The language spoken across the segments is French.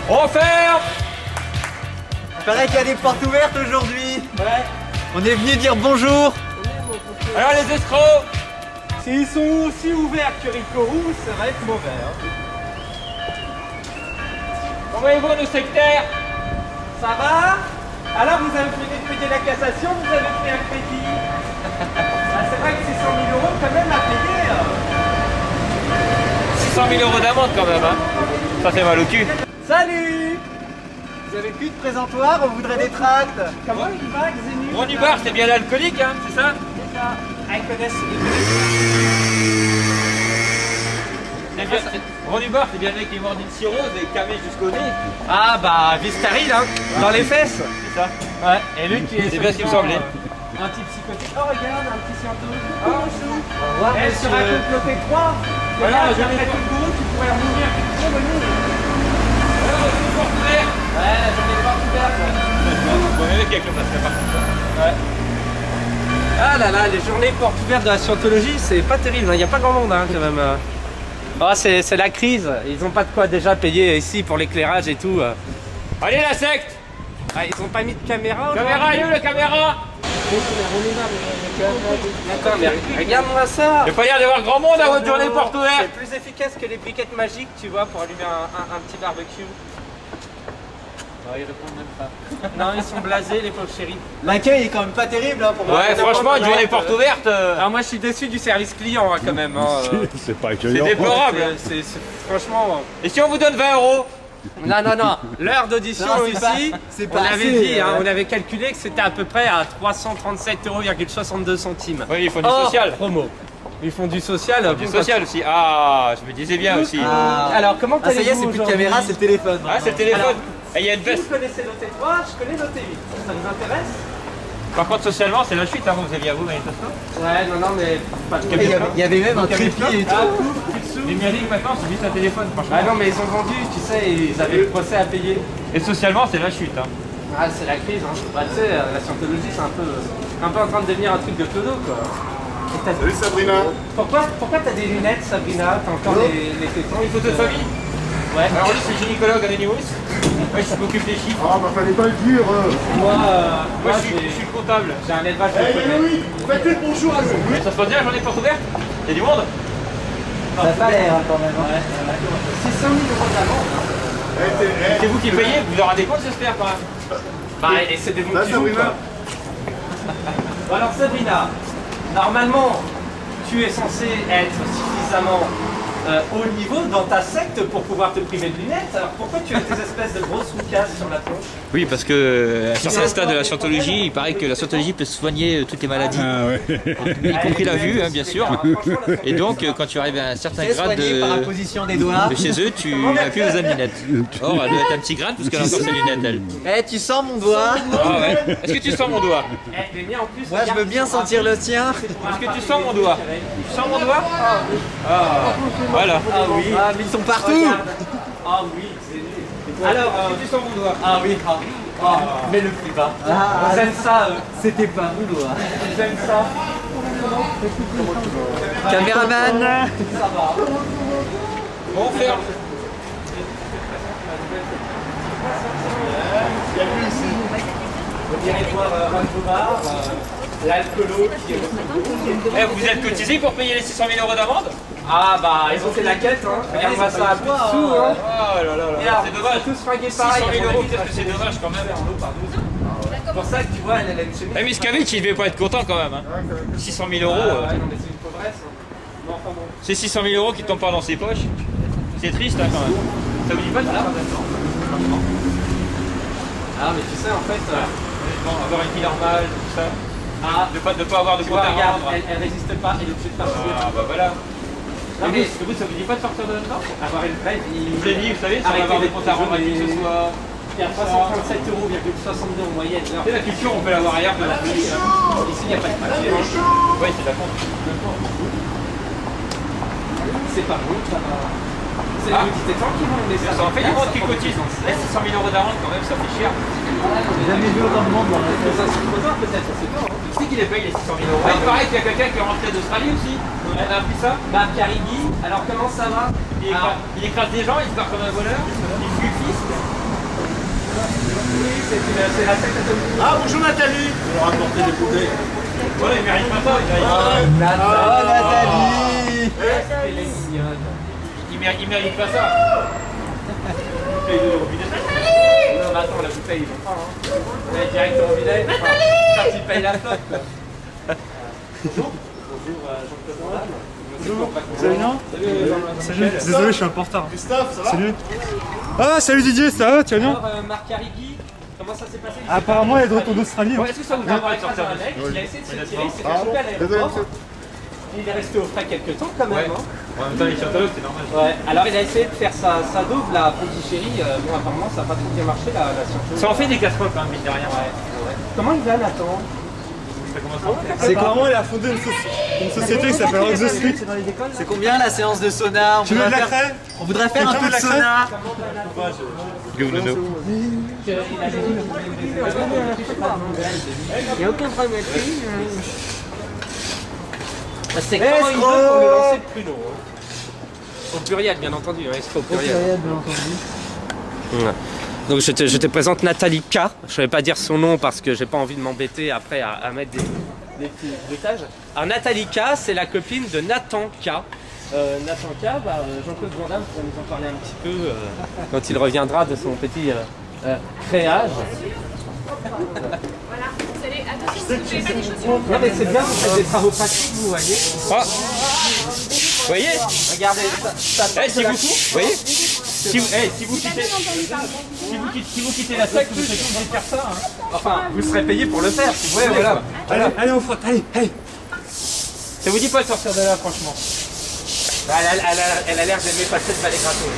On ferme. Il paraît qu'il y a des portes ouvertes aujourd'hui. Ouais. On est venu dire bonjour. Alors les escrocs. S'ils sont aussi ouverts que Ricorou, ça va être mauvais. Hein. Comment voyez-vous nos sectaires? Ça va? Alors vous avez fait payer la cassation, vous avez pris un crédit. C'est vrai que c'est 100 000 € quand même à payer. 600 000 € d'amende quand même, hein. Ça fait mal au cul. Salut! Vous avez plus de présentoir, on voudrait des tracts. Comment il va, Xenu? Ron Hubbard, c'est bien l'alcoolique, hein, c'est ça? C'est ça. Ah, ils connaissent. Ron Hubbard, c'est bien le mec qui est mort d'une cirrhose et camé jusqu'au nez. Ah bah, Vistaril, hein, dans les fesses. C'est ça. Ouais, et lui qui est. C'est bien ce qui me semblait. Un petit psychotique. Oh, regarde, un petit scientologue. Oh, chou. Au revoir, Elle sera monsieur. complotée 3. Voilà, Regarde, je après vais tout le boulot, tu pourrais revenir. Oh, bah non. Alors, c'est porte ouverte. Ouais, j'en ai pas ouvert. Bon, le mec avec le masque, par contre. Ouais. Ah là là, les journées portes ouvertes de la scientologie, c'est pas terrible, il n'y a pas grand monde hein, quand même. Oh, c'est la crise, ils ont pas de quoi déjà payer ici pour l'éclairage et tout. Allez, la secte. Ah, ils ont pas mis de caméra Caméra, il est où la caméra? Attends, mais regarde-moi ça. Il n'y a pas l'air d'avoir grand monde à votre journée porte C'est ouverte. plus efficace que les briquettes magiques, tu vois, pour allumer un petit barbecue. Non, ils répondent même pas. Non, ils sont blasés, les pauvres chéris. L'accueil est quand même pas terrible hein, pour moi. Ouais, franchement, une journée porte ouverte. Alors moi, je suis déçu du service client hein, quand même. Hein, C'est pas C'est accueillant. déplorable. franchement... Et si on vous donne 20 €? Non, non, non. L'heure d'audition Non, c'est ici, pas- c'est on pas avait assez, dit, hein, ouais. on avait calculé que c'était à peu près à 337,62 €. Oui, ils font du Hors social. promo. Ils font du social. Du social aussi. Ah, je me disais bien aussi. Ah. Alors, comment Ah, ça y est, allez-vous c'est plus de aujourd'hui? caméra, c'est le téléphone. Ah, c'est le téléphone. Alors, Et il y a une Si veste. vous connaissez l'OT3, je connais l'OT8. Ça vous intéresse? Par contre, socialement, c'est la chute, hein, vous aviez à vous, manifestement. Ouais, non, non, mais pas de Et il y avait même un trépied et tout. Ah, tout Les Mialik maintenant, c'est juste un téléphone, franchement. Ah non, mais ils ont vendu, tu sais, ils avaient le procès à payer. Et socialement, c'est la chute. Hein. Ah, c'est la crise, hein. Bah, tu sais, la scientologie, c'est un peu en train de devenir un truc de clodo, quoi. Salut Sabrina. Pourquoi t'as des lunettes, Sabrina? T'as encore les tétons? Une photo de famille. Ouais. Alors lui, c'est gynécologue Anonymous. Moi, je m'occupe des chiffres. Ah bah fallait pas le dire. Moi, je suis le comptable. j'ai un élevage de Eh connaître. oui, faites-le bonjour à vous. Mais ça se passe bien, la journée porte ouverte? Il y a du monde? Ça a pas l'air hein, quand même. Hein. 600 000 € d'amende. Hein. C'est vous qui payez, vous leur rendez compte, j'espère, quand même. Bah, et c'est des bons Là, petits jours, Sabrina. quoi. Bon, alors, Sabrina, normalement, tu es censé être suffisamment haut niveau dans ta secte pour pouvoir te priver de lunettes. Alors, pourquoi tu as tes espèces de grosses roucasses sur la tronche? Oui, parce que à un certain stade de la scientologie, il paraît que la scientologie peut soigner toutes les maladies, Ah ouais. y compris la vue, hein, bien sûr. Et donc, quand tu arrives à un certain C'est grade soigné par imposition des doigts. de chez eux, tu n'as plus besoin de lunettes. Or, elle doit être un petit grade parce qu'elle a encore ses lunettes, elle. Eh, tu sens mon doigt? Ah ouais. Est-ce que tu sens mon doigt? Eh, les miens, en plus, Moi, je veux bien sentir le tien. Est-ce que tu sens mon doigt? Tu sens mon doigt? Ah, voilà. Ah oui. Ah, mais ils sont partout. Regarde. Ah oui, c'est Alors, Est-ce que tu sens mon doigt? ah oui, ah oui. Ah, mais le plus bas. Ah, Vous aimez ça, c'était pas mon doigt. vous aimez ça? Caméraman. Ça va. Bon, on ferme. Vous irez voir Ranjovar, l'alcoolo qui est votre... Eh, vous êtes cotisé pour payer les 600 000 € d'amende? Ah bah, ils ont fait la quête, hein. Regarde-moi ça, à plus de sous, hein. Oh là là là. Regarde, C'est dommage. tous fringués 600 pareil. 000 €, peut-être que c'est dommage quand même. C'est pour ça que tu vois, elle a une chemise. Eh, Miskovic, il devait pas être content quand même. Hein. 600 000 €. Ah, ouais, non, mais c'est une pauvresse. Hein. Bon, enfin bon. C'est 600 000 € qui tombent pas dans ses poches. C'est triste hein, quand même. Ça vous dit pas de faire ça? Ah, mais tu sais, en fait... Bon, avoir une vie normale, tout ça. Ah, De pas avoir de tu compte vois, à regarde, rendre. elle résiste pas, elle est obligée de partir. Ah bah voilà. Non, Et mais vous, ça vous dit pas de sortir de là-dedans? avoir une vraie vie... Je vous l'ai dit, vous savez, sans Arrêtez avoir de d'être compte à rendre à qui que ce désolé. soit. Il y a 337,62 € en moyenne. Tu sais, la culture, on peut l'avoir ailleurs que dans le pays. Hein. Ici, il n'y a pas de papier. Hein. Ouais, c'est de la compte. C'est pas bon, ça va. C'est Ah. les petits étangs qui vont laisser Ça en fait du monde qui cotise. 600 000 € d'amende quand même, ça fait cher. J'ai jamais vu autant de monde dans la Les insultoteurs, peut-être, on sait pas. Hein. Tu sais qui les paye les 600 000 €? Il paraît qu'il y a quelqu'un qui est rentré d'Australie aussi. On a appris ça. Bah, Carigui, alors comment ça va? Il écrase des gens, il se barre comme un voleur, il se fist. c'est la secte atomique. Ah, bonjour Nathalie. Je vais leur apporter des bouteilles. Voilà, il mérite pas ça, il mérite pas. Nathalie. Elle est mignonne. Il mérite pas ça. Bouteille de robinet. Non, mais attends, la bouteille, ils vont pas. Hein. Elle est direct au robinet. Enfin, quand ils payent la flotte. Quoi. Bonjour. Bonjour, Jean-Claude Van Damme. Bonjour. Vous allez bien? Salut. Désolé, je suis un peu en retard. Christophe, ça va? Salut. Ah, salut Didier, ça va? Tu vas bien? Alors, Marc Arrigui, comment ça s'est passé? Apparemment, il est de retour d'Australie. Est-ce que ça vous a écrasé un mec? Il a essayé de se tirer, c'était Ah, coupé à désolé, l'aéroport. monsieur. Il est resté au frais quelques temps quand même. Hein. En même temps, les scientologues, c'est normal. Ouais. Alors il a essayé de faire sa double, la Pondichéry. Bon, apparemment, ça n'a pas trop bien marché, la scientologie. Ça en fait des casseroles quand même, mine de rien. Ouais. Comment il va, Nathan? Ça commence à C'est comment il a fondé une société qui s'appelle Rock the Street. C'est combien la séance de sauna? Tu veux de la craie? On voudrait faire un Quelqu'un peu de veut de la sauna. Il n'y a aucun problème avec lui. C'est comment il veut pour me lancer le pruneau. Au pluriel, bien entendu. Escroc au pluriel. Ouais. Donc je te présente Nathalie K. Je ne vais pas dire son nom parce que j'ai pas envie de m'embêter après à mettre des petits détails. Alors Nathalie K, c'est la copine de Nathan K. Nathan K, Jean-Claude Van Damme pourra nous en parler un petit peu quand il reviendra de son petit créage. Voilà, vous allez, attention, vous n'avez pas des chaussures. Non mais c'est bien, vous faites des travaux pratiques, vous voyez. Ah. Vous voyez? Regardez, ça Eh, si vous voyez? Si vous quittez la secte, vous êtes obligé de faire ça. Hein. Enfin, vous serez payé pour le faire, si vous voulez. Voilà. Allez, on frotte, allez. Ça vous dit pas de sortir de là, franchement? Elle a l'air d'aimer passer le balai gratos.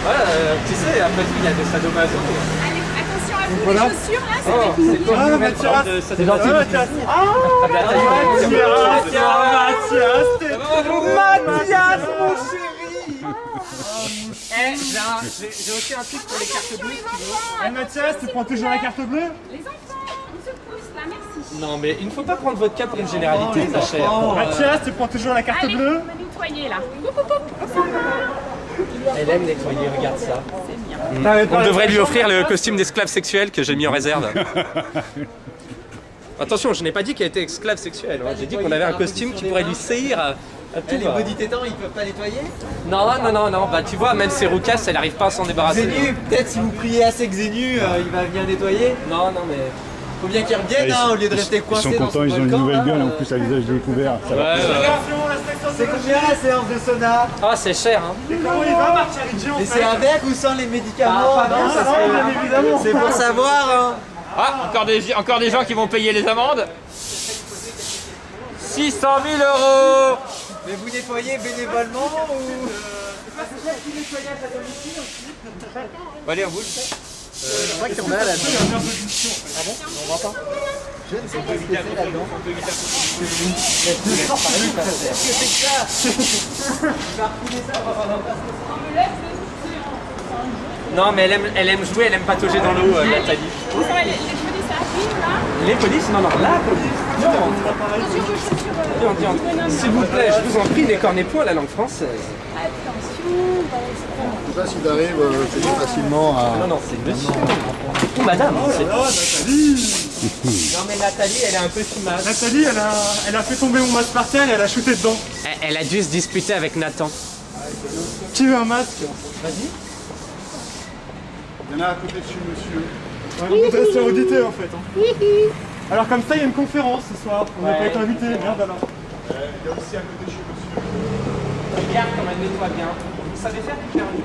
Voilà, tu sais, après tout, il y a des sadomaso. Allez, attention à vous, Voilà. les chaussures là, c'est Oh, c'est quoi Ah, le Mathias. de sadomaso? Mathias. Mathias, mon chéri! J'ai aussi un truc pour les cartes bleues. Eh, Mathias, tu prends toujours la carte bleue? les enfants, on se pousse là, merci. Non, mais il ne faut pas prendre votre cas pour une généralité, ta chère. Mathias, tu prends toujours la carte Allez, bleue? on va nettoyer là. Poup, poup, poup, on s'en va. Elle aime nettoyer, regarde ça. C'est bien. On devrait lui offrir le costume d'esclave sexuel que j'ai mis en réserve. Attention, je n'ai pas dit qu'elle était esclave sexuelle. Hein. J'ai dit qu'on avait un costume qui pourrait lui séir à tout. Les body tétans, ils peuvent pas nettoyer? Non. Bah tu vois, même ses roucasses, elle arrive pas à s'en débarrasser. Xenu, peut-être si vous priez assez Xenu, il va venir nettoyer. Non, mais... Faut bien qu'ils reviennent hein, au lieu de rester Ils coincés sont dans contents, son ils ont une volcan, nouvelle là. gueule, en plus à visage découvert. Ça va. Ouais. C'est combien la séance de sauna? Ah, c'est cher, hein. Comment il va, Marc Charidji, en Et c'est fait? avec ou sans les médicaments? Ah, pas Non, bien, ça ça, serait- bien évidemment. C'est pour savoir hein. Ah, encore des gens qui vont payer les amendes. 600 000 €. Mais vous nettoyez bénévolement ou... Allez, on bouge. Je crois qu'il y en a là-dedans. Ah bon? On va pas? Je ne sais pas ce que c'est là-dedans. Qu'est-ce que c'est que ça? Il va refouler ça, on va voir dans le passe. Non, mais elle aime jouer, elle aime patauger dans l'eau, Nathalie. Vous savez, les polices arrivent là. Les polices? Non, la police. Attention vos chaussures. Tiens. S'il vous plaît, je vous en prie, n'écornez point la langue française. Attention, Je sais pas s'il arrive facilement à... Non, c'est monsieur. Ou madame. Non, mais Nathalie, elle est un peu fumage. Nathalie, elle a fait tomber mon masque par terre et elle a shooté dedans. Elle a dû se disputer avec Nathan. Qui veut un masque? Il y en a à côté de chez monsieur. Ouais, on voudrait se faire auditer en fait. Hein. Alors comme ça, il y a une conférence ce soir. On n'a pas été invité, merde alors. Il y a aussi à côté de chez monsieur. Regarde comme elle nettoie bien. Vous savez faire du permis.